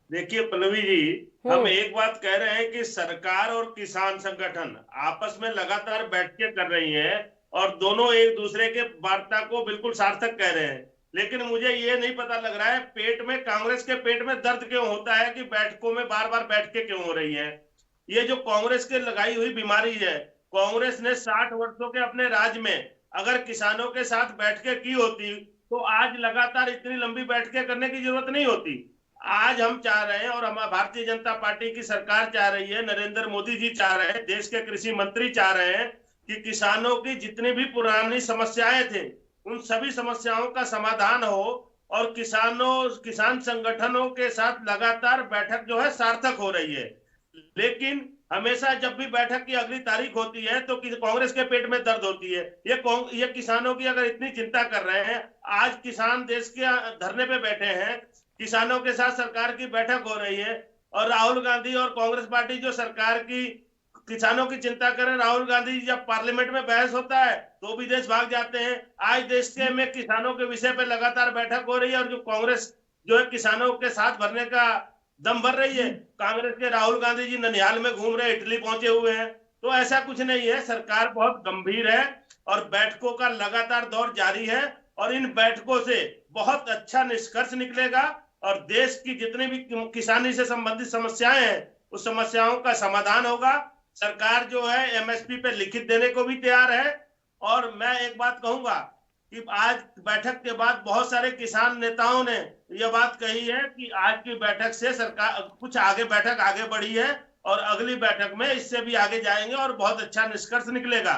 देखिए पल्लवी जी, हम हम्म। एक बात कह रहे हैं कि सरकार और किसान संगठन आपस में लगातार बैठकें कर रही हैं और दोनों एक दूसरे के वार्ता को बिल्कुल सार्थक कह रहे हैं। लेकिन मुझे ये नहीं पता लग रहा है पेट में, कांग्रेस के पेट में दर्द क्यों होता है कि बैठकों में बार बार बैठकें क्यों हो रही हैं। ये जो कांग्रेस के लगाई हुई बीमारी है। कांग्रेस ने 60 वर्षों के अपने राज में अगर किसानों के साथ बैठकें की होती तो आज लगातार इतनी लंबी बैठकें करने की जरूरत नहीं होती। आज हम चाह रहे हैं और हम भारतीय जनता पार्टी की सरकार चाह रही है, नरेंद्र मोदी जी चाह रहे हैं, देश के कृषि मंत्री चाह रहे हैं कि किसानों की जितनी भी पुरानी समस्याएं थे उन सभी समस्याओं का समाधान हो और किसान संगठनों के साथ लगातार बैठक जो है सार्थक हो रही है। लेकिन हमेशा जब भी बैठक की अगली तारीख होती है तो कांग्रेस के पेट में दर्द होती है। ये किसानों की अगर इतनी चिंता कर रहे हैं, आज किसान देश के धरने पे बैठे हैं, किसानों के साथ सरकार की बैठक हो रही है और राहुल गांधी और कांग्रेस पार्टी जो सरकार की किसानों की चिंता करें, राहुल गांधी जब पार्लियामेंट में बहस होता है तो विदेश भाग जाते हैं। आज देश के में किसानों के विषय पर लगातार बैठक हो रही है और जो कांग्रेस जो है किसानों के साथ भरने का दम भर रही है। कांग्रेस के राहुल गांधी जी ननिहाल में घूम रहे, इटली पहुंचे हुए हैं। तो ऐसा कुछ नहीं है, सरकार बहुत गंभीर है और बैठकों का लगातार दौर जारी है और इन बैठकों से बहुत अच्छा निष्कर्ष निकलेगा और देश की जितनी भी किसानी से संबंधित समस्याएं हैं उस समस्याओं का समाधान होगा। सरकार जो है एमएसपी पे लिखित देने को भी तैयार है। और मैं एक बात कहूंगा कि आज बैठक के बाद बहुत सारे किसान नेताओं ने यह बात कही है कि आज की बैठक से सरकार कुछ आगे बैठक आगे बढ़ी है और अगली बैठक में इससे भी आगे जाएंगे और बहुत अच्छा निष्कर्ष निकलेगा।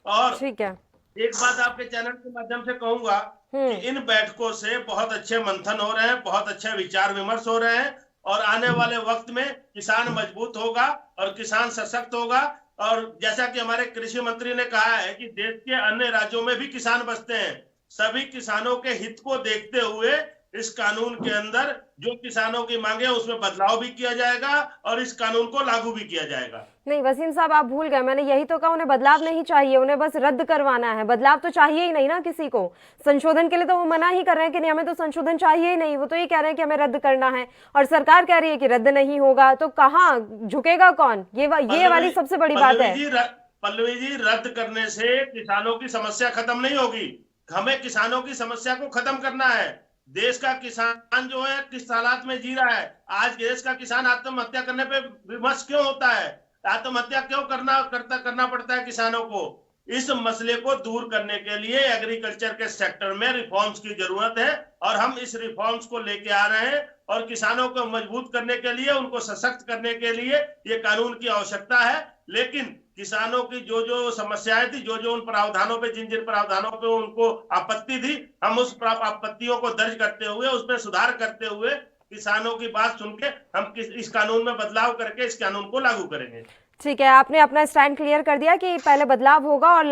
और ठीक है। एक बात आपके चैनल के माध्यम से कहूंगा कि हम्म। इन बैठकों से बहुत अच्छे मंथन हो रहे हैं, बहुत अच्छे विचार विमर्श हो रहे हैं और आने वाले वक्त में किसान मजबूत होगा और किसान सशक्त होगा। और जैसा कि हमारे कृषि मंत्री ने कहा है कि देश के अन्य राज्यों में भी किसान बसते हैं, सभी किसानों के हित को देखते हुए इस कानून के अंदर जो किसानों की मांगे उसमें बदलाव भी किया जाएगा और इस कानून को लागू भी किया जाएगा। नहीं वसीम साहब, आप भूल गए, मैंने यही तो कहा, उन्हें बदलाव नहीं चाहिए, उन्हें बस रद्द करवाना है। बदलाव तो चाहिए ही नहीं ना किसी को। संशोधन के लिए तो वो मना ही कर रहे हैं कि नहीं, हमें तो संशोधन चाहिए ही नहीं। वो तो ये कह रहे हैं कि हमें रद्द करना है और सरकार कह रही है कि रद्द नहीं होगा। तो कहाँ झुकेगा कौन? ये पल्लवी वाली सबसे बड़ी बात पल्लवी है। जी पल्लवी जी, रद्द करने से किसानों की समस्या खत्म नहीं होगी। हमें किसानों की समस्या को खत्म करना है। देश का किसान जो है किस हालात में जी रहा है, आज देश का किसान आत्महत्या करने पे विवश क्यों होता है, आत्महत्या क्यों करना पड़ता है किसानों को। इस मसले को दूर करने के लिए एग्रीकल्चर के सेक्टर में रिफॉर्म्स की जरूरत है और हम इस रिफॉर्म्स को लेके आ रहे हैं और किसानों को मजबूत करने के लिए, उनको सशक्त करने के लिए ये कानून की आवश्यकता है। लेकिन किसानों की जो जो समस्याएं थी, जो जो उन प्रावधानों पे, जिन जिन प्रावधानों पे उनको आपत्ति थी, हम उस आपत्तियों को दर्ज करते हुए उसमें सुधार करते हुए किसानों की बात सुन के हम इस कानून में बदलाव करके इस कानून को लागू करेंगे। ठीक है, आपने अपना स्टैंड क्लियर कर दिया कि पहले बदलाव होगा और